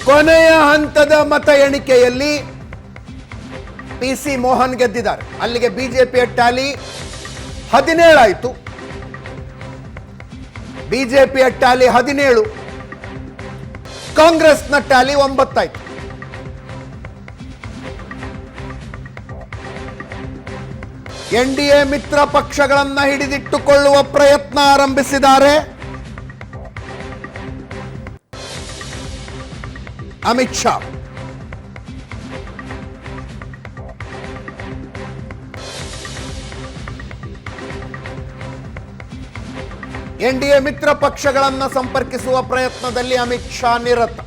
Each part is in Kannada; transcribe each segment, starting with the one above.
ಕೊನೆಯ ಹಂತದ ಮತ ಎಣಿಕೆಯಲ್ಲಿ ಪಿಸಿ ಮೋಹನ್ ಗೆದ್ದಿದ್ದಾರೆ. ಅಲ್ಲಿಗೆ ಬಿಜೆಪಿಯ ಟ್ಯಾಲಿ 17 ಆಯಿತು. ಬಿಜೆಪಿಯ ಟ್ಯಾಲಿ 17, ಕಾಂಗ್ರೆಸ್ನ ಟ್ಯಾಲಿ 9 ಆಯಿತು. ಎನ್ಡಿಎ ಮಿತ್ರ ಪಕ್ಷಗಳನ್ನ ಹಿಡಿದಿಟ್ಟುಕೊಳ್ಳುವ ಪ್ರಯತ್ನ ಆರಂಭಿಸಿದ್ದಾರೆ ಅಮಿತ್ ಶಾ. ಎನ್ಡಿಎ ಮಿತ್ರ ಪಕ್ಷಗಳನ್ನು ಸಂಪರ್ಕಿಸುವ ಪ್ರಯತ್ನದಲ್ಲಿ ಅಮಿತ್ ಶಾ ನಿರತ.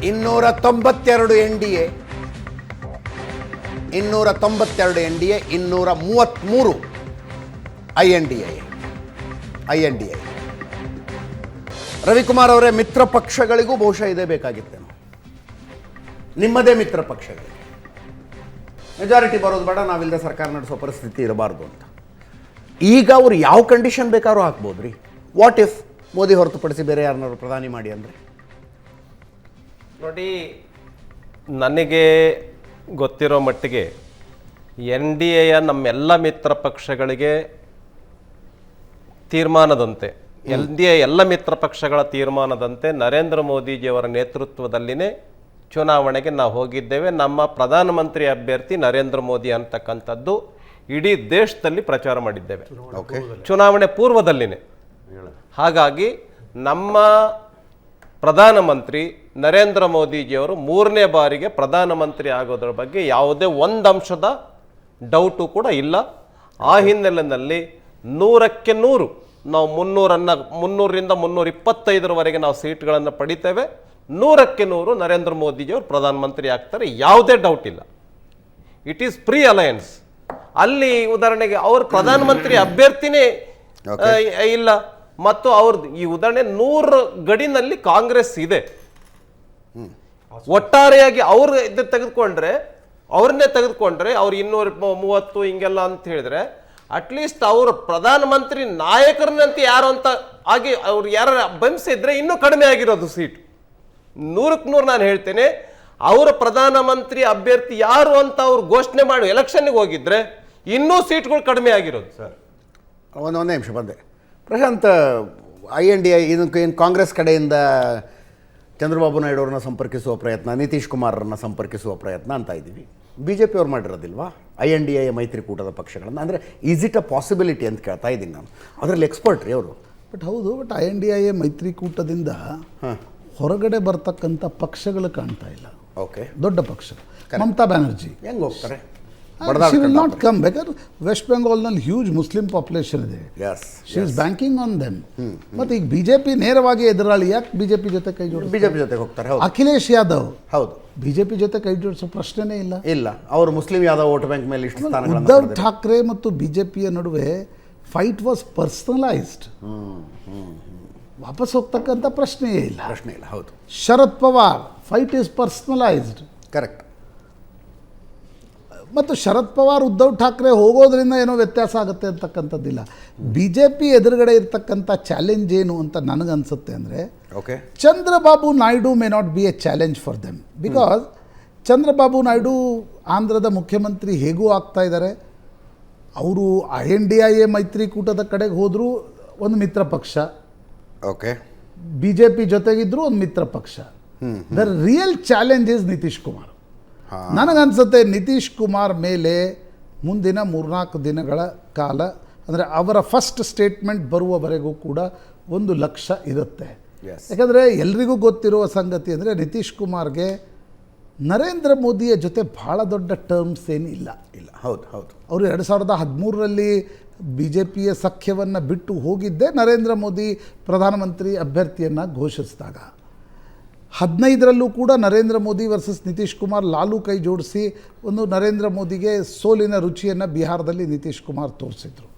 ಇನ್ನೂರ 92 ಎನ್ಡಿಎ, 233 ಐಎನ್ಡಿಎ. ರವಿಕುಮಾರ್ ಅವರೇ, ಮಿತ್ರ ಪಕ್ಷಗಳಿಗೂ ಬಹುಶಃ ಇದೇ ಬೇಕಾಗಿತ್ತೇನೋ, ನಿಮ್ಮದೇ ಮಿತ್ರ ಪಕ್ಷಗಳಿಗೆ ಮೆಜಾರಿಟಿ ಬರೋದು ಬೇಡ, ನಾವಿಲ್ಲದೆ ಸರ್ಕಾರ ನಡೆಸೋ ಪರಿಸ್ಥಿತಿ ಇರಬಾರ್ದು ಅಂತ. ಈಗ ಅವ್ರು ಯಾವ ಕಂಡೀಷನ್ ಬೇಕಾದ್ರೂ ಹಾಕ್ಬೋದ್ರಿ. ವಾಟ್ ಇಫ್ ಮೋದಿ ಹೊರತುಪಡಿಸಿ ಬೇರೆ ಯಾರನ್ನಾರು ಪ್ರಧಾನಿ ಮಾಡಿ ಅಂದರೆ? ನೋಡಿ, ನನಗೆ ಗೊತ್ತಿರೋ ಮಟ್ಟಿಗೆ NDAಯ ನಮ್ಮೆಲ್ಲ ಮಿತ್ರ ಪಕ್ಷಗಳಿಗೆ ತೀರ್ಮಾನದಂತೆ, NDA ಎಲ್ಲ ಮಿತ್ರ ಪಕ್ಷಗಳ ತೀರ್ಮಾನದಂತೆ ನರೇಂದ್ರ ಮೋದಿಜಿಯವರ ನೇತೃತ್ವದಲ್ಲಿನೇ ಚುನಾವಣೆಗೆ ನಾವು ಹೋಗಿದ್ದೇವೆ. ನಮ್ಮ ಪ್ರಧಾನಮಂತ್ರಿ ಅಭ್ಯರ್ಥಿ ನರೇಂದ್ರ ಮೋದಿ ಅಂತಕ್ಕಂಥದ್ದು ಇಡೀ ದೇಶದಲ್ಲಿ ಪ್ರಚಾರ ಮಾಡಿದ್ದೇವೆ, ಚುನಾವಣೆ ಪೂರ್ವದಲ್ಲಿನೇ. ಹಾಗಾಗಿ ನಮ್ಮ ಪ್ರಧಾನಮಂತ್ರಿ ನರೇಂದ್ರ ಮೋದಿಜಿಯವರು 3ನೇ ಬಾರಿಗೆ ಪ್ರಧಾನಮಂತ್ರಿ ಆಗೋದ್ರ ಬಗ್ಗೆ ಯಾವುದೇ ಒಂದು ಅಂಶದ ಡೌಟು ಕೂಡ ಇಲ್ಲ. ಆ ಹಿನ್ನೆಲೆಯಲ್ಲಿ 100ಕ್ಕೆ 100 ನಾವು 300ರಿಂದ 325ರವರೆಗೆ ನಾವು ಸೀಟ್ಗಳನ್ನು ಪಡಿತೇವೆ. 100ಕ್ಕೆ 100 ನರೇಂದ್ರ ಮೋದಿಜಿಯವರು ಪ್ರಧಾನಮಂತ್ರಿ ಆಗ್ತಾರೆ, ಯಾವುದೇ ಡೌಟ್ ಇಲ್ಲ. It is pre alliance. ಅಲ್ಲಿ ಉದಾಹರಣೆಗೆ ಅವ್ರ ಪ್ರಧಾನಮಂತ್ರಿ ಅಭ್ಯರ್ಥಿನೇ ಇಲ್ಲ, ಮತ್ತು ಅವ್ರದ್ದು ಈ ಉದಾಹರಣೆ 100 ಗಡಿನಲ್ಲಿ ಕಾಂಗ್ರೆಸ್ ಇದೆ. ಒಟ್ಟಾರೆಯಾಗಿ ಅವ್ರು ಅವ್ರನ್ನೇ ತೆಗೆದುಕೊಂಡ್ರೆ ಅವ್ರು 230 ಹಿಂಗೆಲ್ಲ ಅಂತ ಹೇಳಿದ್ರೆ, ಅಟ್ಲೀಸ್ಟ್ ಅವರು ಪ್ರಧಾನಮಂತ್ರಿ ನಾಯಕರನ್ನಂತ ಯಾರು ಅಂತ ಆಗಿ ಅವ್ರು ಯಾರ ಬಂಧಿಸಿದ್ರೆ ಇನ್ನೂ ಕಡಿಮೆ ಆಗಿರೋದು ಸೀಟ್. 100ಕ್ಕೆ 100 ನಾನು ಹೇಳ್ತೇನೆ, ಅವರ ಪ್ರಧಾನಮಂತ್ರಿ ಅಭ್ಯರ್ಥಿ ಯಾರು ಅಂತ ಅವ್ರು ಘೋಷಣೆ ಮಾಡಿ ಎಲೆಕ್ಷನ್ಗೆ ಹೋಗಿದ್ರೆ ಇನ್ನೂ ಸೀಟ್ಗಳು ಕಡಿಮೆ ಆಗಿರೋದು. ಸರ್, ಒಂದೇ ನಿಮಿಷ ಬಂದೆ. ಪ್ರಶಾಂತ್, INDA ಇದಕ್ಕೆ ಏನು ಕಾಂಗ್ರೆಸ್ ಕಡೆಯಿಂದ ಚಂದ್ರಬಾಬು ನಾಯ್ಡು ಅವ್ರನ್ನ ಸಂಪರ್ಕಿಸುವ ಪ್ರಯತ್ನ, ನಿತೀಶ್ ಕುಮಾರನ್ನ ಸಂಪರ್ಕಿಸುವ ಪ್ರಯತ್ನ ಅಂತ ಇದ್ದೀವಿ. BJP ಅವ್ರು ಮಾಡಿರೋದಿಲ್ವಾ INDA ಮೈತ್ರಿಕೂಟದ ಪಕ್ಷಗಳನ್ನು? ಅಂದರೆ ಈಸ್ ಇಟ್ ಅ ಪಾಸಿಬಿಲಿಟಿ ಅಂತ ಕೇಳ್ತಾ ಇದ್ದೀನಿ ನಾನು. ಅದರಲ್ಲಿ ಎಕ್ಸ್ಪರ್ಟ್ ರೀ ಅವರು. ಬಟ್ INDA ಮೈತ್ರಿಕೂಟದಿಂದ ಹೊರಗಡೆ ಬರ್ತಕ್ಕಂಥ ಪಕ್ಷಗಳು ಕಾಣ್ತಾ ಇಲ್ಲ. ಓಕೆ, ದೊಡ್ಡ ಪಕ್ಷ ಮಮತಾ ಬ್ಯಾನರ್ಜಿ ಹೆಂಗೆ ಹೋಗ್ತಾರೆ? She will not come. ಬೇಕಾದ್ರೆ ವೆಸ್ಟ್ ಬೆಂಗಾಲ್ನಲ್ಲಿ ಹ್ಯೂಜ್ ಮುಸ್ಲಿಂ ಪಾಪ್ಯುಲೇಷನ್ ಇದೆ. She is banking on them. ಮತ್ತು ಈಗ BJP ನೇರವಾಗಿ ಎದುರಾಳಿ. ಯಾಕೆ BJP ಜೊತೆ ಕೈ ಜೋಡಿಸಿ BJP ಜೊತೆ ಹೋಗ್ತಾರೆ? ಅಖಿಲೇಶ್ ಯಾದವ್ ಹೌದು, BJP ಜೊತೆ ಕೈ ಜೋಡಿಸೋ ಪ್ರಶ್ನೆನೇ ಇಲ್ಲ. ಅವರು ಮುಸ್ಲಿಂ ಯಾದವ್ ವೋಟ್ ಬ್ಯಾಂಕ್ ಮೇಲೆ ಇಷ್ಟು ಸ್ಥಾನಗಳನ್ನು. ಉದ್ಧವ್ ಠಾಕ್ರೆ ಮತ್ತು BJPಯ ನಡುವೆ ಫೈಟ್ ವಾಸ್ ಪರ್ಸನಲೈಸ್ಡ್. ವಾಪಸ್ ಹೋಗ್ತಕ್ಕಂಥ ಪ್ರಶ್ನೆಯೇ ಇಲ್ಲ. ಹೌದು. Sharad Pawar fight is personalised. Correct. ಮತ್ತು ಶರದ್ ಪವಾರ್ ಉದ್ಧವ್ ಠಾಕ್ರೆ ಹೋಗೋದ್ರಿಂದ ಏನೋ ವ್ಯತ್ಯಾಸ ಆಗುತ್ತೆ ಅಂತಕ್ಕಂಥದ್ದಿಲ್ಲ. BJP ಎದುರುಗಡೆ ಇರ್ತಕ್ಕಂಥ ಚಾಲೆಂಜ್ ಏನು ಅಂತ ನನಗನ್ಸುತ್ತೆ ಅಂದರೆ, Chandrababu Naidu may not be A challenge for them. Because Chandrababu Naidu ಆಂಧ್ರದ ಮುಖ್ಯಮಂತ್ರಿ ಹೇಗೂ ಆಗ್ತಾ ಇದ್ದಾರೆ. ಅವರು INDA ಮೈತ್ರಿಕೂಟದ ಕಡೆಗೆ ಹೋದರೂ ಒಂದು ಮಿತ್ರ ಪಕ್ಷ, BJP ಜೊತೆಗಿದ್ರು ಒಂದು ಮಿತ್ರ ಪಕ್ಷ. The real challenge is Nitish Kumar. ನನಗನ್ಸುತ್ತೆ ನಿತೀಶ್ ಕುಮಾರ್ ಮೇಲೆ ಮುಂದಿನ 3-4 ದಿನಗಳ ಕಾಲ, ಅಂದರೆ ಅವರ ಫಸ್ಟ್ ಸ್ಟೇಟ್ಮೆಂಟ್ ಬರುವವರೆಗೂ ಕೂಡ ಒಂದು ಲಕ್ಷ್ಯ ಇರುತ್ತೆ. ಯಾಕಂದರೆ ಎಲ್ರಿಗೂ ಗೊತ್ತಿರುವ ಸಂಗತಿ ಅಂದರೆ ನಿತೀಶ್ ಕುಮಾರ್ಗೆ ನರೇಂದ್ರ ಮೋದಿಯ ಜೊತೆ ಭಾಳ ದೊಡ್ಡ ಟರ್ಮ್ಸ್ ಏನು ಇಲ್ಲ. ಹೌದು ಹೌದು. ಅವರು 2013ರಲ್ಲಿ ಬಿ ಜೆ ಪಿಯ ಸಖ್ಯವನ್ನು ಬಿಟ್ಟು ಹೋಗಿದ್ದೇ ನರೇಂದ್ರ ಮೋದಿ ಪ್ರಧಾನಮಂತ್ರಿ ಅಭ್ಯರ್ಥಿಯನ್ನು ಘೋಷಿಸಿದಾಗ. 15ರಲ್ಲೂ ಕೂಡ ನರೇಂದ್ರ ಮೋದಿ ವರ್ಸಸ್ ನಿತೀಶ್ ಕುಮಾರ್ ಲಾಲು ಕೈ ಜೋಡಿಸಿ ಒಂದು ನರೇಂದ್ರ ಮೋದಿಗೆ ಸೋಲಿನ ರುಚಿಯನ್ನು ಬಿಹಾರದಲ್ಲಿ ನಿತೀಶ್ ಕುಮಾರ್ ತೋರಿಸಿದ್ರು.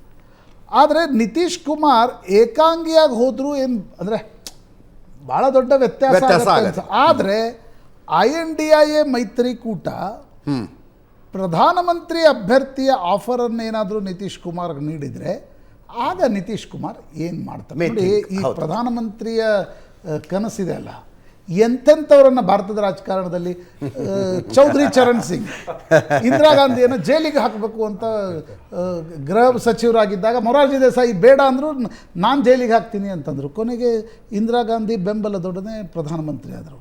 ಆದರೆ ನಿತೀಶ್ ಕುಮಾರ್ ಏಕಾಂಗಿಯಾಗಿ ಹೋದರೂ ಏನು ಅಂದರೆ ಭಾಳ ದೊಡ್ಡ ವ್ಯತ್ಯಾಸ ಆಗುತ್ತೆ. ಆದರೆ INDIA ಮೈತ್ರಿಕೂಟ ಪ್ರಧಾನಮಂತ್ರಿ ಅಭ್ಯರ್ಥಿಯ ಆಫರನ್ನೇನಾದರೂ ನಿತೀಶ್ ಕುಮಾರ್ಗೆ ನೀಡಿದರೆ ಆಗ ನಿತೀಶ್ ಕುಮಾರ್ ಏನು ಮಾಡ್ತಾರೆ ನೋಡಿ. ಈ ಪ್ರಧಾನಮಂತ್ರಿಯ ಕನಸಿದೆ ಅಲ್ಲ, ಎಂತೆಂಥವರನ್ನು ಭಾರತದ ರಾಜಕಾರಣದಲ್ಲಿ ಚೌಧರಿ ಚರಣ್ ಸಿಂಗ್ ಇಂದಿರಾ ಗಾಂಧಿಯನ್ನು ಜೈಲಿಗೆ ಹಾಕಬೇಕು ಅಂತ ಗೃಹ ಸಚಿವರಾಗಿದ್ದಾಗ ಮೊರಾರ್ಜಿ ದೇಸಾಯಿ ಬೇಡ ಅಂದರು, ನಾನು ಜೈಲಿಗೆ ಹಾಕ್ತೀನಿ ಅಂತಂದರು. ಕೊನೆಗೆ ಇಂದಿರಾ ಗಾಂಧಿ ಬೆಂಬಲದೊಡನೆ ಪ್ರಧಾನಮಂತ್ರಿ ಆದರು.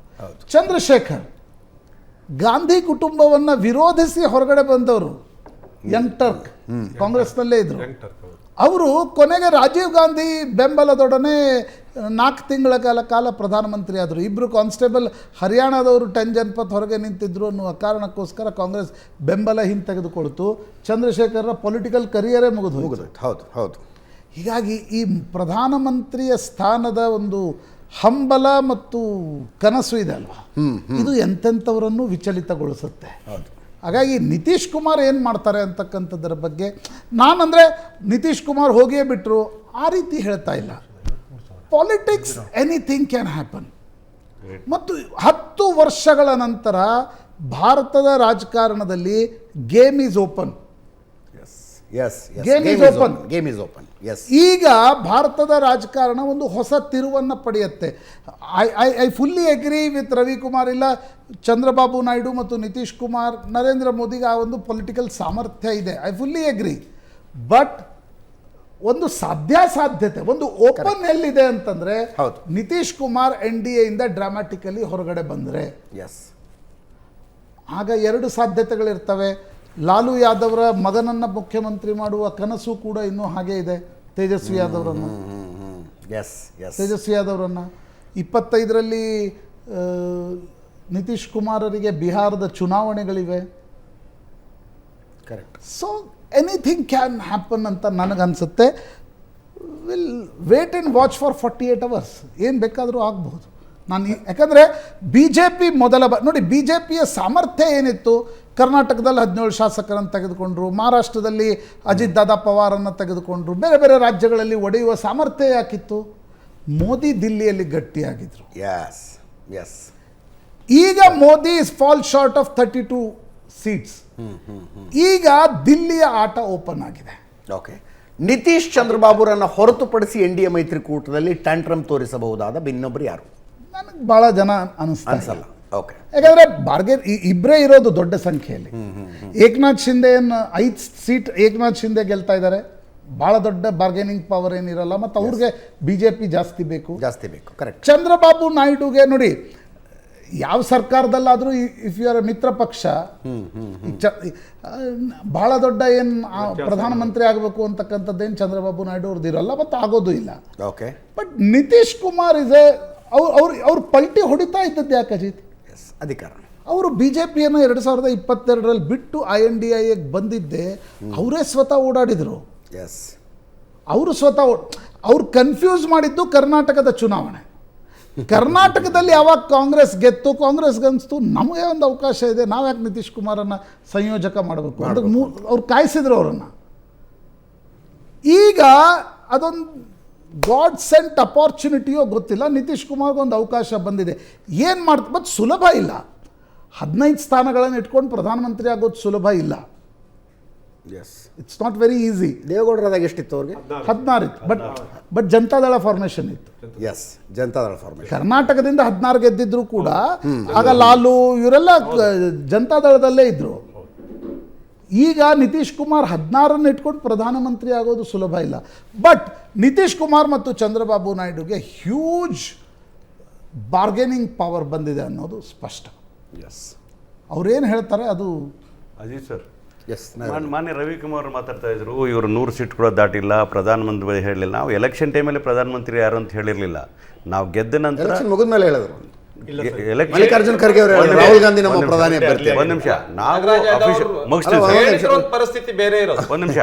ಚಂದ್ರಶೇಖರ್ ಗಾಂಧಿ ಕುಟುಂಬವನ್ನು ವಿರೋಧಿಸಿ ಹೊರಗಡೆ ಬಂದವರು, ಯಂಗ್ ಟರ್ಕ್ ಕಾಂಗ್ರೆಸ್ನಲ್ಲೇ ಇದ್ದರು. ಅವರು ಕೊನೆಗೆ ರಾಜೀವ್ ಗಾಂಧಿ ಬೆಂಬಲದೊಡನೆ 4 ತಿಂಗಳ ಕಾಲ ಪ್ರಧಾನಮಂತ್ರಿ ಆದರು. ಇಬ್ಬರು ಕಾನ್ಸ್ಟೇಬಲ್ ಹರಿಯಾಣದವರು 10 ಜನಪಥ ಹೊರಗೆ ನಿಂತಿದ್ರು ಅನ್ನುವ ಕಾರಣಕ್ಕೋಸ್ಕರ ಕಾಂಗ್ರೆಸ್ ಬೆಂಬಲ ಹಿಂತೆಗೆದುಕೊಳ್ತು. ಚಂದ್ರಶೇಖರ್ರ ಪೊಲಿಟಿಕಲ್ ಕರಿಯರೇ ಮುಗಿದು ಹೋಗಿದೆ. ಹೌದು ಹೌದು. ಹೀಗಾಗಿ ಈ ಪ್ರಧಾನಮಂತ್ರಿಯ ಸ್ಥಾನದ ಒಂದು ಹಂಬಲ ಮತ್ತು ಕನಸು ಇದೆ ಅಲ್ವಾ, ಇದು ಎಂತೆಂಥವರನ್ನು ವಿಚಲಿತಗೊಳಿಸುತ್ತೆ. ಹಾಗಾಗಿ ನಿತೀಶ್ ಕುಮಾರ್ ಏನು ಮಾಡ್ತಾರೆ ಅಂತಕ್ಕಂಥದ್ರ ಬಗ್ಗೆ ನಾನಂದರೆ ನಿತೀಶ್ ಕುಮಾರ್ ಹೋಗಿಯೇ ಬಿಟ್ಟರು ಆ ರೀತಿ ಹೇಳ್ತಾ ಇಲ್ಲ. Politics anything can happen. ಮತ್ತು 10 ವರ್ಷಗಳ ನಂತರ ಭಾರತದ ರಾಜಕಾರಣದಲ್ಲಿ game is open. Game is open. ಈಗ ಭಾರತದ ರಾಜಕಾರಣ ಒಂದು ಹೊಸ ತಿರುವನ್ನು ಪಡೆಯುತ್ತೆ. I fully agree with Ravikumar. ಇಲ್ಲ, ಚಂದ್ರಬಾಬು ನಾಯ್ಡು ಮತ್ತು ನಿತೀಶ್ ಕುಮಾರ್, ನರೇಂದ್ರ ಮೋದಿಗೆ ಆ ಒಂದು ಪೊಲಿಟಿಕಲ್ ಸಾಮರ್ಥ್ಯ ಇದೆ. I fully agri. ಬಟ್ ಒಂದು ಸಾಧ್ಯತೆ, ಒಂದು ಓಪನ್ ಎಲ್ಲಿದೆ ಅಂತಂದರೆ ನಿತೀಶ್ ಕುಮಾರ್ NDA ಇಂದ ಡ್ರಾಮ್ಯಾಟಿಕಲಿ ಹೊರಗಡೆ ಬಂದರೆ ಆಗ 2 ಸಾಧ್ಯತೆಗಳಿರ್ತವೆ. ಲಾಲು ಯಾದವ್ರ ಮಗನನ್ನು ಮುಖ್ಯಮಂತ್ರಿ ಮಾಡುವ ಕನಸು ಕೂಡ ಇನ್ನೂ ಹಾಗೇ ಇದೆ. ತೇಜಸ್ವಿ ಯಾದವ್ರನ್ನು 25ರಲ್ಲಿ ನಿತೀಶ್ ಕುಮಾರರಿಗೆ ಬಿಹಾರದ ಚುನಾವಣೆಗಳಿವೆ. Correct. So anything can happen ಅಂತ ನನಗನ್ಸುತ್ತೆ. Will wait and watch for 48 hours. ಏನು ಬೇಕಾದರೂ ಆಗಬಹುದು. ಯಾಕಂದರೆ BJP ನೋಡಿ, BJPಯ ಸಾಮರ್ಥ್ಯ ಏನಿತ್ತು, ಕರ್ನಾಟಕದಲ್ಲಿ 17 ಶಾಸಕರನ್ನು ತೆಗೆದುಕೊಂಡ್ರು, ಮಹಾರಾಷ್ಟ್ರದಲ್ಲಿ ಅಜಿತ್ ದಾದಾ ಪವಾರನ್ನು ತೆಗೆದುಕೊಂಡ್ರು, ಬೇರೆ ಬೇರೆ ರಾಜ್ಯಗಳಲ್ಲಿ ಒಡೆಯುವ ಸಾಮರ್ಥ್ಯ ಯಾಕಿತ್ತು? ಮೋದಿ ದಿಲ್ಲಿಯಲ್ಲಿ ಗಟ್ಟಿಯಾಗಿದ್ರು. ಈಗ Modi is fall short of 32 seats. ಈಗ ದಿಲ್ಲಿಯ ಆಟ ಓಪನ್ ಆಗಿದೆ. ಓಕೆ. ನಿತೀಶ್ ಚಂದ್ರಬಾಬುರನ್ನು ಹೊರತುಪಡಿಸಿ NDA ಮೈತ್ರಿಕೂಟದಲ್ಲಿ ಟ್ಯಾಂಟ್ರಮ್ ತೋರಿಸಬಹುದಾದ ಇನ್ನೊಬ್ಬರು ಯಾರು? ನನಗೆ ಭಾಳ ಜನ ಅನಿಸಲ್ಲ. ಓಕೆ. ಯಾಕಂದರೆ ಇಬ್ಬರೇ ಇರೋದು ದೊಡ್ಡ ಸಂಖ್ಯೆಯಲ್ಲಿ. ಏಕನಾಥ್ ಶಿಂದೆ 5 ಸೀಟ್ ಏಕನಾಥ್ ಶಿಂದೆ ಗೆಲ್ತಾ ಇದ್ದಾರೆ. ಭಾಳ ದೊಡ್ಡ ಬಾರ್ಗೇನಿಂಗ್ ಪವರ್ ಏನಿರಲ್ಲ. ಮತ್ತು ಅವ್ರಿಗೆ BJP ಜಾಸ್ತಿ ಬೇಕು. ಕರೆಕ್ಟ್. ಚಂದ್ರಬಾಬು ನಾಯ್ಡುಗೆ ನೋಡಿ, ಯಾವ ಸರ್ಕಾರದಲ್ಲಾದರೂ ಇಫ್ ಯು ಆರ್ ಮಿತ್ರ ಪಕ್ಷ ಭಾಳ ದೊಡ್ಡ ಏನು ಪ್ರಧಾನಮಂತ್ರಿ ಆಗಬೇಕು ಅಂತಕ್ಕಂಥದ್ದೇನು ಚಂದ್ರಬಾಬು ನಾಯ್ಡು ಅವ್ರದ್ದು ಇರಲ್ಲ ಮತ್ತು ಆಗೋದು ಇಲ್ಲ. ಓಕೆ. ಬಟ್ ನಿತೀಶ್ ಕುಮಾರ್ ಅವ್ರು ಪಲ್ಟಿ ಹೊಡಿತಾ ಇದ್ದದ್ದು ಯಾಕೆ ಅಜಿತ್? ಅಧಿಕಾರ. ಅವರು BJPಯನ್ನು 2022ರಲ್ಲಿ ಬಿಟ್ಟು INDIAಗೆ ಬಂದಿದ್ದೆ ಅವರೇ ಸ್ವತಃ ಓಡಾಡಿದರು. ಅವ್ರು ಕನ್ಫ್ಯೂಸ್ ಮಾಡಿದ್ದು ಕರ್ನಾಟಕದ ಚುನಾವಣೆ. ಕರ್ನಾಟಕದಲ್ಲಿ ಯಾವಾಗ ಕಾಂಗ್ರೆಸ್ ಗೆತ್ತು, ಕಾಂಗ್ರೆಸ್ಗೆ ಅನಿಸ್ತು ನಮಗೆ ಒಂದು ಅವಕಾಶ ಇದೆ, ನಾವು ಯಾಕೆ ನಿತೀಶ್ ಕುಮಾರನ್ನು ಸಂಯೋಜಕ ಮಾಡಬೇಕು ಅಂತ ಅವ್ರು ಕಾಯಿಸಿದ್ರು ಅವರನ್ನು. ಈಗ ಅದೊಂದು ಗಾಡ್ ಸೆಂಟ್ ಅಪಾರ್ಚುನಿಟಿಯೋ ಗೊತ್ತಿಲ್ಲ, ನಿತೀಶ್ ಕುಮಾರ್ಗೆ ಒಂದು ಅವಕಾಶ ಬಂದಿದೆ. ಏನು ಮಾಡ್ತಾರೆ? ಬಟ್ ಸುಲಭ ಇಲ್ಲ. 15 ಸ್ಥಾನಗಳನ್ನು ಇಟ್ಕೊಂಡು ಪ್ರಧಾನಮಂತ್ರಿ ಆಗೋದು ಸುಲಭ ಇಲ್ಲ. It's not very easy. ದೇವೇಗೌಡರಾದಾಗ ಎಷ್ಟಿತ್ತು ಅವ್ರಿಗೆ? 16 ಇತ್ತು. ಬಟ್ ಜನತಾದಳ ಫಾರ್ಮೇಷನ್ ಇತ್ತು. ಜನತಾದಳ ಫಾರ್ಮೇಷನ್. ಕರ್ನಾಟಕದಿಂದ 16 ಗೆದ್ದಿದ್ರು ಕೂಡ ಆಗ ಲಾಲು ಇವರೆಲ್ಲ ಜನತಾದಳದಲ್ಲೇ ಇದ್ರು. ಈಗ ನಿತೀಶ್ ಕುಮಾರ್ 16 ಇಟ್ಕೊಂಡು ಪ್ರಧಾನಮಂತ್ರಿ ಆಗೋದು ಸುಲಭ ಇಲ್ಲ. ಬಟ್ ನಿತೀಶ್ ಕುಮಾರ್ ಮತ್ತು ಚಂದ್ರಬಾಬು ನಾಯ್ಡುಗೆ ಹ್ಯೂಜ್ ಬಾರ್ಗೇನಿಂಗ್ ಪವರ್ ಬಂದಿದೆ ಅನ್ನೋದು ಸ್ಪಷ್ಟ. ಅವ್ರೇನು ಹೇಳ್ತಾರೆ ಅದು. ಅಜಿತ್ ಸರ್, ಮಾನ್ಯ ರವಿಕುಮಾರ್ ಮಾತಾಡ್ತಾ ಇದ್ರು, ಇವರು 100 ಸೀಟ್ ಕೂಡ ದಾಟಿಲ್ಲ, ಪ್ರಧಾನಮಂತ್ರಿ ಹೇಳಲಿಲ್ಲ. ನಾವು ಎಲೆಕ್ಷನ್ ಟೈಮಲ್ಲಿ ಪ್ರಧಾನಮಂತ್ರಿ ಯಾರು ಅಂತ ಹೇಳಿರಲಿಲ್ಲ. ನಾವು ಗೆದ್ದ ನಂತರ ಮುಗಿದ ಮೇಲೆ ಹೇಳಿದ್ರು. ಮಲ್ಲಿಕಾರ್ಜುನ್ ಖರ್ಗೆ ಅವರು ಹೇಳಿದ್ರು, ರಾಹುಲ್ ಗಾಂಧಿ ನಮ್ಮ ಪ್ರಧಾನಿ ಅಭ್ಯರ್ಥಿ. ಒಂದ್ ನಿಮಿಷ, ನಾವು ಪರಿಸ್ಥಿತಿ ಬೇರೆ ಇರೋದು. ಒಂದ್ ನಿಮಿಷ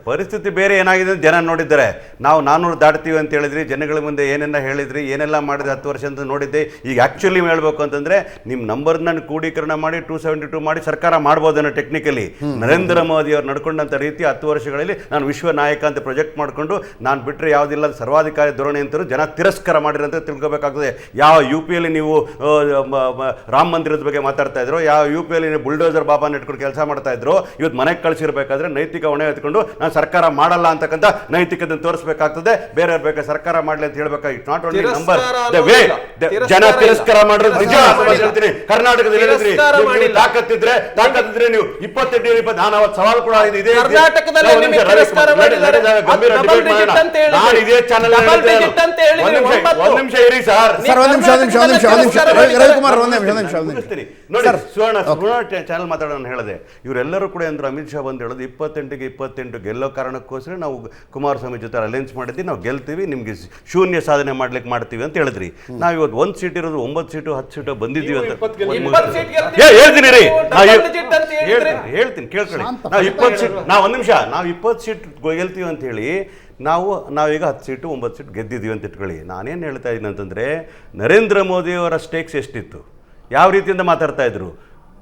ಪರಿಸ್ಥಿತಿ ಬೇರೆ ಏನಾಗಿದೆ ಅಂತ ಜನ ನೋಡಿದ್ದಾರೆ. ನಾವು 400 ದಾಟ್ತೀವಿ ಅಂತ ಹೇಳಿದ್ರಿ, ಜನಗಳ ಮುಂದೆ ಏನೆಲ್ಲ ಹೇಳಿದ್ರಿ, ಏನೆಲ್ಲ ಮಾಡಿದ್ರೆ 10 ವರ್ಷ ಅಂತ ನೋಡಿದ್ದೆ. ಈಗ ಆಕ್ಚುಲಿ ಹೇಳ್ಬೇಕು ಅಂತಂದ್ರೆ ನಿಮ್ಮ ನಂಬರ್ನ ಕ್ರೋಢೀಕರಣ ಮಾಡಿ 272 ಮಾಡಿ ಸರ್ಕಾರ ಮಾಡ್ಬೋದನ್ನ ಟೆಕ್ನಿಕಲಿ. ನರೇಂದ್ರ ಮೋದಿ ಅವರು ನಡ್ಕೊಂಡಂತ ರೀತಿ 10 ವರ್ಷಗಳಲ್ಲಿ ನಾನು ವಿಶ್ವ ನಾಯಕ ಅಂತ ಪ್ರೊಜೆಕ್ಟ್ ಮಾಡ್ಕೊಂಡು ನಾನು ಬಿಟ್ಟರೆ ಯಾವುದಿಲ್ಲ ಸರ್ವಾಧಿಕಾರಿ ಧೋರಣೆ ಅಂತರೂ ಜನ ತಿರಸ್ಕಾರ ಮಾಡಿರಂತ ತಿಳ್ಕೊಬೇಕಾಗ್ತದೆ. ಯಾವ UP-ಯಲ್ಲಿ ನೀವು ರಾಮ ಮಂದಿರದ ಬಗ್ಗೆ ಮಾತಾಡ್ತಾ ಇದ್ರು, ಯಾವ UP-ಯಲ್ಲಿ ನೀವು ಬುಲ್ಡೋಸರ್ ಬಾಬಾ ಇಟ್ಕೊಂಡು ಕೆಲಸ ಮಾಡ್ತಾ ಇದ್ರು, ಇವತ್ತು ಮನೆಗೆ ಕಳಿಸಿರ್ಬೇಕಾದ್ರೆ ನೈತಿಕ ಹೊಣೆ ಎತ್ಕೊಂಡು ನಾನು ಸರ್ಕಾರ ಮಾಡಲ್ಲ ಅಂತಕ್ಕಂಥ ನೈತಿಕತೆ ತೋರಿಸಬೇಕಾಗ್ತದೆ. ಬೇರೆಯವ್ರ ಬೇಕಾ ಸರ್ಕಾರ ಮಾಡಲಿ ಅಂತ ಹೇಳ್ಬೇಕಾಗಿ. It's not only number the way ಜನ ತಿರಸ್ಕಾರ ಮಾಡೋದು ನಿಜ. ಹೇಳ್ತೀನಿ, ಕರ್ನಾಟಕದಲ್ಲಿ ತಾಕತ್ತಿದ್ರೆ ನೀವು 28 ನಾನು ಅವತ್ತು ಸವಾಲು ಕೂಡ ಇದೆ, ಇದೇ ಚಾನಲ್. ಒಂದ್ ನಿಮಿಷ ಇರಿ ಸರ್, ರವಿಕುಮಾರ್ ನೋಡಿ, ಸುವರ್ಣ ಚಾನಲ್ ಮಾತಾಡೋಣ ಹೇಳಿದೆ. ಇವರೆಲ್ಲರೂ ಕೂಡ ಅಂದ್ರೆ ಅಮಿತ್ ಶಾ ಬಂದು ಹೇಳೋದು 28ಗೆ 28 ಗೆಲ್ಲೋ ಕಾರಣಕ್ಕೋಸ್ಕರ ನಾವು ಕುಮಾರಸ್ವಾಮಿ ಜೊತೆ ಅಲೈನ್ಸ್ ಮಾಡಿದ್ವಿ, ನಾವು ಗೆಲ್ತೀವಿ, ನಿಮ್ಗೆ ಶೂನ್ಯ ಸಾಧನೆ ಮಾಡ್ತೀವಿ ಅಂತ ಹೇಳಿದ್ರಿ. ನಾವು ಇವತ್ತು 1 ಸೀಟ್ ಇರೋದು 9 ಸೀಟು 10 ಸೀಟು ಬಂದಿದ್ದೀವಿ ಅಂತ ಹೇಳ್ತೀನಿ ರೀ. ಹೇಳ್ತೀನಿ ಕೇಳ್ಕೊಳ್ಳಿ. ನಾವು 20 ಸೀಟ್, ನಾವು 1 ನಿಮಿಷ, ನಾವು 20 ಸೀಟ್ ಗೆಲ್ತೀವಿ ಅಂತ ಹೇಳಿ ನಾವೀಗ 10 ಸೀಟು 9 ಸೀಟ್ ಗೆದ್ದಿದ್ದೀವಿ ಅಂತ ಇಟ್ಕೊಳ್ಳಿ. ನಾನೇನು ಹೇಳ್ತಾ ಇದ್ದೀನಿ ಅಂತಂದರೆ, ನರೇಂದ್ರ ಮೋದಿಯವರ ಸ್ಟೇಕ್ಸ್ ಎಷ್ಟಿತ್ತು, ಯಾವ ರೀತಿಯಿಂದ ಮಾತಾಡ್ತಾ ಇದ್ರು.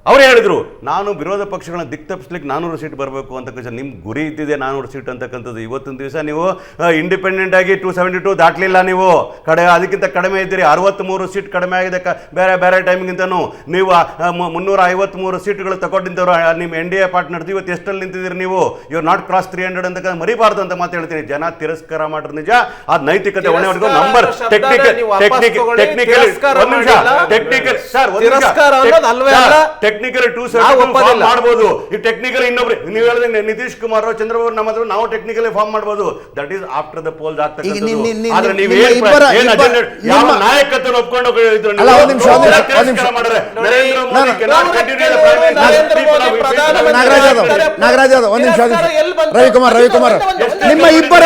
ಅವ್ರು ಹೇಳಿದ್ರು ನಾನು ವಿರೋಧ ಪಕ್ಷಗಳನ್ನ ದಿಕ್ತಪ್ಪಿಸ್ಲಿಕ್ಕೆ 400 ಸೀಟ್ ಬರಬೇಕು ಅಂತಕ್ಕಂಥ ನಿಮ್ಮ ಗುರಿ ಇದ್ದಿದೆ 400 ಸೀಟ್ ಅಂತಕ್ಕಂಥದ್ದು. ಇವತ್ತೊಂದು ದಿವಸ ನೀವು ಇಂಡಿಪೆಂಡೆಂಟ್ ಆಗಿ 272 ದಾಟಲಿಲ್ಲ, ನೀವು ಅದಕ್ಕಿಂತ ಕಡಿಮೆ ಇದ್ದೀರಿ. 63 ಸೀಟ್ ಕಡಿಮೆ ಆಗಿದೆ ಬೇರೆ ಟೈಮ್ಗಿಂತನೂ. ನೀವು 353 ಸೀಟ್ಗಳು ತಗೊಂಡಿದ್ದವರು ನಿಮ್ಮ NDA ಪಾರ್ಟ್ನರ್ಸ್ ಇವತ್ತು ಎಷ್ಟಲ್ಲಿ ನಿಂತಿದ್ದೀರಿ ನೀವು. ಇವ್ರು ನಾಟ್ ಕ್ರಾಸ್ 300 ಅಂತ ಮರಿಬಾರ್ದು ಅಂತ ಮಾತು ಹೇಳ್ತೀನಿ. ಜನ ತಿರಸ್ಕಾರ ಮಾಡ್ರೆ ನಿಜ, ಅದು ನೈತಿಕತೆ ಹೊಣೆವರೆಗೂ ನಂಬರ್ ಟೆಕ್ನಿಕಲ್ ಟೆಕ್ನಿಕಲ್ 272 ಮಾಡಬಹುದು. ಈ ಟೆಕ್ನಿಕಲ್ ಇನ್ನೊಬ್ರು ನೀವು ಹೇಳಿದಂಗೆ ನಿತೀಶ್ ಕುಮಾರ್ ಚಂದ್ರಬಾಬು ನಮ್ಮ ಹತ್ರ ನಾವು ಟೆಕ್ನಿಕಲಿ ಫಾರ್ಮ್ ಮಾಡಬಹುದು. That is after the poles ಆಗ್ತಕ್ಕಂಥದ್ದು. ಆದ್ರೆ ನೀವು ಯಾವ ನಾಯಕತ್ವ ಒಪ್ಕೊಂಡು ನಾಗರಾಜ್ ಒಂದ್ ನಿಮಿಷ, ರವಿಕುಮಾರ್ ನಿಮ್ಮ ಇಬ್ಬರ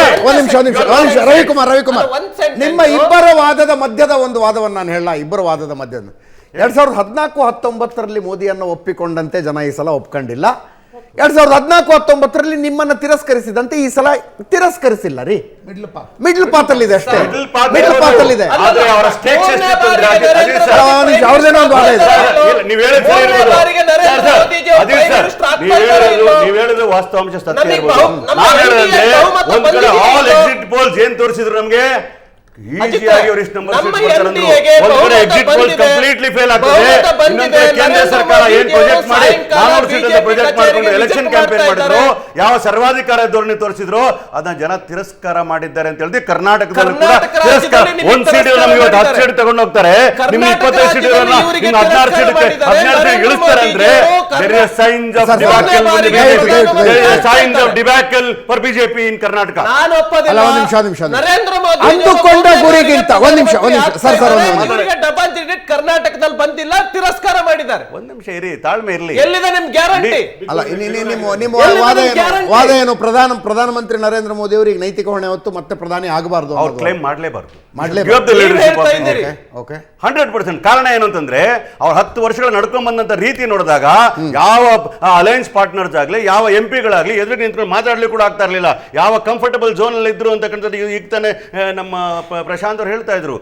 ರವಿಕುಮಾರ್ ನಿಮ್ಮ ಇಬ್ಬರ ವಾದದ ಮಧ್ಯದ ಒಂದು ವಾದವನ್ನು ನಾನು ಹೇಳ. ಇಬ್ಬರ ವಾದದ ಮಧ್ಯದ 2014-19 ಮೋದಿಯನ್ನು ಒಪ್ಪಿಕೊಂಡಂತೆ ಜನ ಈ ಸಲ ಒಪ್ಕೊಂಡಿಲ್ಲ. 2014-19 ನಿಮ್ಮನ್ನ ತಿರಸ್ಕರಿಸಿದಂತೆ ಈ ಸಲ ತಿರಸ್ಕರಿಸಿಲ್ಲ ರೀ. ಮಿಡ್ಲ್ ಪಾತ್ ಅಲ್ಲಿ ಇದೆ ಅಷ್ಟೇ. ಮಿಡ್ಲ್ ಪಾತ್ ಅಲ್ಲಿ ಇದೆ. ಅವ್ರದೇನೋ ಒಂದು ವಾದ ಇದೆ. ನೀವು ಹೇಳಿದ್ರು ವಾಸ್ತವಾಂಶ ಸತ್ಯ ಇರ್ಬೋದು. ಒಂದ್ ಕಡೆ ಆಲ್ ಎಕ್ಸಿಟ್ ಪೋಲ್ಸ್ ಏನ್ ತೋರಿಸಿದ್ರು ನಮ್ಗೆ, ಈಸಿಯಾಗಿ ಅವರು ಇಷ್ಟು number exit poles completely fail ಆಗ್ತದೆ. ಕೇಂದ್ರ ಸರ್ಕಾರ ಏನ್ ಪ್ರಾಜೆಕ್ಟ್ ಮಾಡಿ 400 ಸೀಟ್ ಅಂತ ಪ್ರಾಜೆಕ್ಟ್ ಮಾಡಿಕೊಂಡು ಎಲೆಕ್ಷನ್ ಕ್ಯಾಂಪೇನ್ ಮಾಡಿದ್ರು, ಯಾವ ಸರ್ವಾಧಿಕಾರ ಧೋರಣೆ ತೋರಿಸಿದ್ರು, ಅದನ್ನ ಜನ ತಿರಸ್ಕಾರ ಮಾಡಿದ್ದಾರೆ ಅಂತ ಹೇಳಿದ್ರೆ ಕರ್ನಾಟಕದಲ್ಲೂ ಕೂಡ ತಿರಸ್ಕಾರ. 1 ಸೀಟ್ ನಮ್ಗೆ ಇವತ್ತು 10 ಸೀಟ್ ತಗೊಂಡು ಹೋಗ್ತಾರೆ, ನಿಮ್ಮ 25 ಸೀಟ್ 16 ಸೀಟ್ ಇಳಿಸ್ತಾರೆ ಅಂದ್ರೆ signs of debacle for BJP in Karnataka. ಅಂದುಕೊಂಡ ಗುರಿಗಿಂತ ಒಂದ್ ನಿಮಿಷ ಸರ್ ಕರ್ನಾಟಕದಲ್ಲಿ ಬಂದಿಲ್ಲ, ತಿರಸ್ಕಾರ ಮಾಡಿದ್ದಾರೆ. ಒಂದ್ ನಿಮಿಷ ಇರಿ, ತಾಳ್ಮೆ ಇರಲಿ. ಎಲ್ಲಿದೆ ನಿಮ್ ಗ್ಯಾರಂಟಿ? ಅಲ್ಲ, ನಿಮ್ಮ ವಾದ ಏನು? ಪ್ರಧಾನಮಂತ್ರಿ ನರೇಂದ್ರ ಮೋದಿ ಅವರು ಈಗ ನೈತಿಕ ಹೊಣೆ ಹೊತ್ತು ಮತ್ತೆ ಪ್ರಧಾನಿ ಆಗಬಾರ್ದು, ಅವ್ರು ಕ್ಲೈಮ್ ಮಾಡಲೇಬಾರ್ದು. 100%. ಕಾರಣ ಏನು ಅಂತಂದ್ರೆ, ಅವ್ರು 10 ವರ್ಷಗಳು ನಡ್ಕೊಂಡ್ ಬಂದಂತ ರೀತಿ ನೋಡಿದಾಗ ಯಾವ ಅಲಯನ್ಸ್ ಪಾರ್ಟ್ನರ್ಸ್ ಆಗ್ಲಿ, ಯಾವ MP-ಗಳಾಗ್ಲಿ ಎದುರು ನಿಂತ್ಕೊಂಡು ಮಾತಾಡ್ಲಿಕ್ಕೆ ಕೂಡ ಆಗ್ತಾ ಇರಲಿಲ್ಲ. ಯಾವ ಕಂಫರ್ಟಬಲ್ ಝೋನ್ ಅಲ್ಲಿ ಇದ್ರು ಅಂತಕ್ಕಂಥದ್ದು ಈಗ ತಾನೇ ನಮ್ಮ ಪ್ರಶಾಂತ್ ಅವರು ಹೇಳ್ತಾ ಇದ್ರು.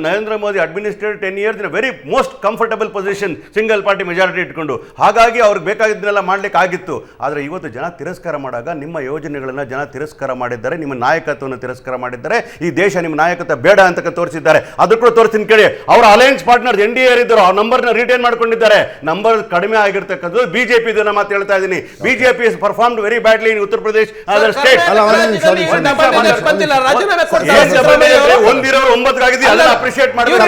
Narendra Modi administrate 10 years in very most comfortable position, single party majority ಇಟ್ಕೊಂಡು. ಹಾಗಾಗಿ ಅವ್ರಿಗೆ ಬೇಕಾಗಿದ್ದನ್ನೆಲ್ಲ ಮಾಡ್ಲಿಕ್ಕೆ ಆಗಿತ್ತು. ಆದ್ರೆ ಇವತ್ತು ಜನ ತಿರಸ್ಕಾರ ಮಾಡಾಗ ನಿಮ್ಮ ಯೋಜನೆಗಳನ್ನ ಜನ ತಿರಸ್ಕಾರ ಮಾಡಿದ್ದಾರೆ, ನಿಮ್ಮ ನಾಯಕತ್ವವನ್ನು ತಿರಸ್ಕಾರ ಮಾಡಿದ್ದಾರೆ. ಈ ದೇಶ ನಿಮ್ಮ ನಾಯಕತ್ವ ಬೇಡ ಅಂತ ತೋರಿಸಿದ್ದಾರೆ. ಅದು ಕೂಡ ತೋರಿಸ್ತೀನಿ ಕೇಳಿ. ಅವರ ಅಲಯನ್ಸ್ ಪಾರ್ಟ್ನರ್ NDA ಇದ್ದರು, ಆ ನಂಬರ್ನ ರಿಟೈನ್ ಮಾಡ್ಕೊಂಡಿದ್ದಾರೆ. ನಂಬರ್ ಕಡಿಮೆ ಆಗಿರ್ತಕ್ಕಂಥದ್ದು BJP ಇದನ್ನ ಮಾತು ಹೇಳ್ತಾ ಇದ್ದೀನಿ. BJP is performed very badly in Uttar Pradesh other state. ಒಂದಿರೋರು 9 ಆಗಿದ್ದೀವಿ, ಅದನ್ನ ಅಪ್ರಿಶಿಯೇಟ್ ಮಾಡಬೇಕು.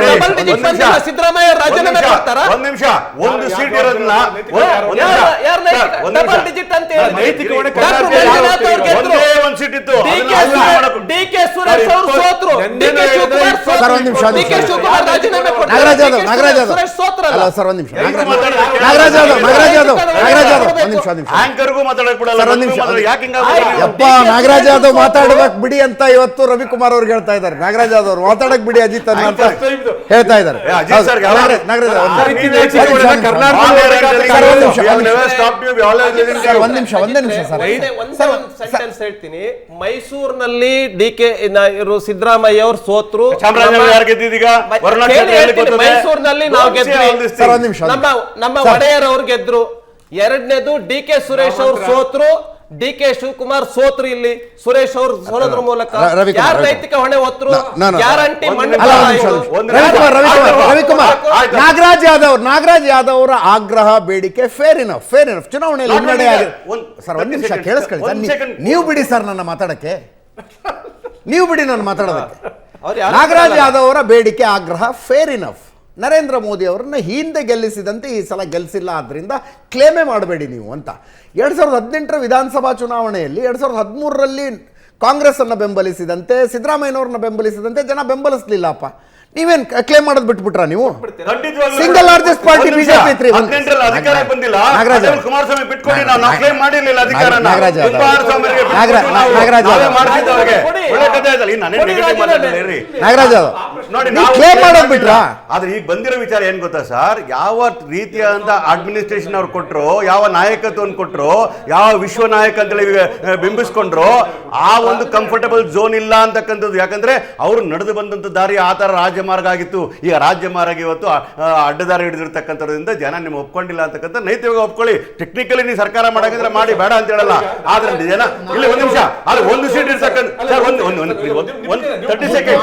ಸಿದ್ದರಾಮಯ್ಯ ರಾಜೀನಾಮೆ ಕೊಡ್ತಾರಾ? ಒಂದ್ ನಿಮಿಷ, ಒಂದು ಸೀಟ್ ಇರೋದನ್ನ ಒಂದೇ ಒಂದು ಸೀಟ್ ಇತ್ತು, ಡಿ.ಕೆ. ಸುರೇಶ್ ಅವರು ಸೋತ್ರು. ಡಿ.ಕೆ. ಶಿವಕುಮಾರ್ ಸೋತ್ರು. ಸರ್, ಒಂದ್ ನಿಮಿಷ, ಡಿ.ಕೆ. ಶಿವಕುಮಾರ್ ರಾಜೀನಾಮೆ ಕೊಟ್ಟರು. ನಾಗರಾಜ್ ಯಾದವ್, ಡಿ.ಕೆ. ನಾಗರಾಜ್ ಯಾದವ್. ಸುರೇಶ್ ಸೋತ್ರಲ್ಲ. ಅಲ್ಲ ಸರ್, ಒಂದ್ ನಿಮಿಷ. ಹೆಂಗ್ ನಾಗರಾಜ್ ಯಾದವ್, ಮಾತಾಡೋದು? ನಾಗರಾಜ್ ಯಾದವ್, ಒಂದ್ ನಿಮಿಷ, ಒಂದ್ ನಿಮಿಷ. ಆಂಕರ್ಗೂ ಮಾತಾಡಕ್ ಬಿಡಲ್ಲ, ಸರ್, ಒಂದ್ ನಿಮಿಷ. ಯಾಕೆ ಹಿಂಗ ಯಪ್ಪ, ನಾಗರಾಜ್ ಯಾದವ್ ಮಾತಾಡಬೇಕು ಬಿಡಿ ಅಂತ ಇವತ್ತು ರವಿಕುಮಾರ್ ಅವ್ರಿಗೆ ಹೇಳ್ತಾ ಇದ್ದಾರೆ. ನಾಗರಾಜ್ ಯಾದವ್ ಅವ್ರು ಮಾತಾಡಕ್ ಬಿಡಿ ಅಜಿತ್ ಅನ್ನ ಅಂತ ಹೇಳ್ತಾ ಇದ್ದಾರೆ. ಅಜಿತ್ ಸರ್ ನಾಗರಾಜ್ ಯಾದವ್, ಒಂದ್ ನಿಮಿಷ. ಒಂದ್ ನಿಮಿಷ ಸರ್. ಒಂದೇ ಒಂದು ಸೆಂಟೆನ್ಸ್ ಹೇಳ್ತೀನಿ. ಮೈಸೂರಿನಲ್ಲಿ ಡಿ.ಕೆ. ಸಿದ್ದರಾಮಯ್ಯ ಅವರು ಸೋತ್ರು. ಮೈಸೂರಿನಲ್ಲಿ ನಾವು ಗೆದ್ವಿ. ಸರ್, ಒಂದ್ ನಿಮಿಷ. ನಮ್ಮ ಒಡೆಯರ್ ಅವರು ಗೆದ್ರು. ಎರಡನೇದು ಡಿ.ಕೆ. ಸುರೇಶ್ ಅವರು ಸೋತ್ರು. ಡಿ.ಕೆ. ಶಿವಕುಮಾರ್ ಸೋತ್ರು. ಇಲ್ಲಿ ಸುರೇಶ್ ಅವರು ಸೋಲೋದ್ರ ಮೂಲಕ ಯಾರು ನೈತಿಕ ಹೊಣೆ ಹೊತ್ತರು? ಗ್ಯಾರಂಟಿ ರವಿಕುಮಾರ್, ನಾಗರಾಜ್ ಯಾದವ್ ಅವರ ಆಗ್ರಹ ಬೇಡಿಕೆ ಫೇರ್ ಇನಫ್. ಚುನಾವಣೆಯಲ್ಲಿ ಹಿನ್ನಡೆ ಆಗಿದೆ. ಸರ್, ಒಂದ್ ನಿಮಿಷ ಕೇಳಿಸ್ಕೊಳ್ಳಿ. ನೀವು ಬಿಡಿ ಸರ್ ನನ್ನ ಮಾತಾಡಕ್ಕೆ, ನೀವು ಬಿಡಿ ನನ್ನ ಮಾತಾಡೋದಕ್ಕೆ. ನಾಗರಾಜ್ ಯಾದವ್ ಅವರ ಬೇಡಿಕೆ ಆಗ್ರಹ ಫೇರ್ ಇನಫ್. ನರೇಂದ್ರ ಮೋದಿ ಅವರನ್ನ ಹಿಂದೆ ಗೆಲ್ಲಿಸಿದಂತೆ ಈ ಸಲ ಗೆಲ್ಲಿಸಿಲ್ಲ, ಆದ್ರಿಂದ ಕ್ಲೇಮೇ ಮಾಡಬೇಡಿ ನೀವು ಅಂತ. 2018 ವಿಧಾನಸಭಾ ಚುನಾವಣೆಯಲ್ಲಿ 2013ರಲ್ಲಿ ಕಾಂಗ್ರೆಸ್ ಅನ್ನ ಬೆಂಬಲಿಸಿದಂತೆ, ಸಿದ್ದರಾಮಯ್ಯನವ್ರನ್ನ ಬೆಂಬಲಿಸಿದಂತೆ ಜನ ಬೆಂಬಲಿಸಲಿಲ್ಲಪ್ಪ. ನೀವೇನ್ ಕ್ಲೇಮ್ ಮಾಡೋದು ಬಿಟ್ಬಿಟ್ರ ನೀವು? ಸಿಂಗಲ್ ಲಾರ್ಜೆಸ್ಟ್ ಪಾರ್ಟಿ ಬಿಜೆಪಿ ಇತ್ರಿ. ಅಧಿಕಾರ ಬಂದಿಲ್ಲ. ನಾಗರಾಜ್ ಕುಮಾರಸ್ವಾಮಿ ಬಿಟ್ಕೊಡಿ, ನಾವು ಕ್ಲೇಮ್ ಮಾಡಿರ್ಲಿಲ್ಲ ಅಧಿಕಾರನ. ನಾಗರಾಜ್ ಯಾದವ್, ನೀವು ಕ್ಲೇಮ್ ಮಾಡೋದು ಬಿಟ್ರಾ? ಆದ್ರೆ ಈಗ ಬಂದಿರೋ ವಿಚಾರ ಏನ್ ಗೊತ್ತಾ ಸರ್, ಯಾವ ರೀತಿಯಾದ ಅಡ್ಮಿನಿಸ್ಟ್ರೇಷನ್ ಅವ್ರು ಕೊಟ್ರು, ಯಾವ ನಾಯಕತ್ವವನ್ನು ಕೊಟ್ರು, ಯಾವ ವಿಶ್ವ ನಾಯಕ ಅಂತೇಳಿ ಬಿಂಬಿಸ್ಕೊಂಡ್ರು, ಆ ಒಂದು ಕಂಫರ್ಟಬಲ್ ಝೋನ್ ಇಲ್ಲ ಅಂತಕ್ಕಂಥದ್ದು. ಯಾಕಂದ್ರೆ ಅವರು ನಡೆದು ಬಂದಂತ ದಾರಿ ಆ ತರ ರಾಜಮಾರ್ಗ ಆಗಿತ್ತು. ಈಗ ರಾಜಮಾರ್ಗ ಇವತ್ತು ಅಡ್ಡದಾರಿ ಹಿಡಿದಿರ್ತಕ್ಕಂಥದ್ರಿಂದ ಜನ ನಿಮ್ಗೆ ಒಪ್ಕೊಂಡಿಲ್ಲ ಅಂತಕ್ಕಂಥ ನೈತಿಕವಾಗಿ ಒಪ್ಕೊಳ್ಳಿ. ಟೆಕ್ನಿಕಲಿ ನೀವು ಸರ್ಕಾರ ಮಾಡಾಕಿದ್ರೆ ಮಾಡಿ, ಬೇಡ ಅಂತ ಹೇಳಲ್ಲ. ಆದ್ರೆ ಜನ ಇಲ್ಲಿ ಒಂದ್ ನಿಮಿಷ, ಆದ್ರೆ ಒಂದು ಸೀಟ್ ಇರ್ತಕ್ಕಂಥ ಸರ್, ಒಂದು 30 ಸೆಕೆಂಡ್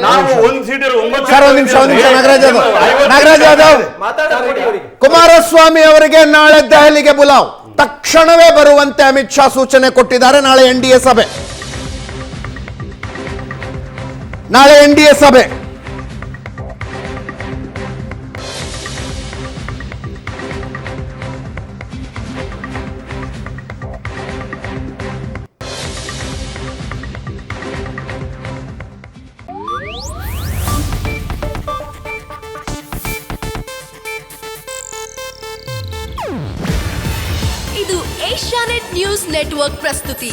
ನಾವು ಒಂದು ಸೀಟ್ ಸರ್, ಒಂದ್ ನಿಮಿಷ. ನಾಗರಾಜ್ ಯಾದವ್, ಕುಮಾರಸ್ವಾಮಿ ಅವರಿಗೆ ನಾಳೆ ದೆಹಲಿಗೆ ಬುಲಾವ್. ತಕ್ಷಣವೇ ಬರುವಂತೆ ಅಮಿತ್ ಶಾ ಸೂಚನೆ ಕೊಟ್ಟಿದ್ದಾರೆ. ನಾಳೆ NDA ಸಭೆ. ಇದು ಏಷ್ಯಾನೆಟ್ ನ್ಯೂಸ್ ನೆಟ್ವರ್ಕ್ ಪ್ರಸ್ತುತಿ.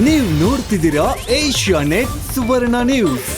ನೀವು ನೋಡ್ತಿದ್ದೀರಾ ಏಷ್ಯಾನೆಟ್ ಸುವರ್ಣ ನ್ಯೂಸ್.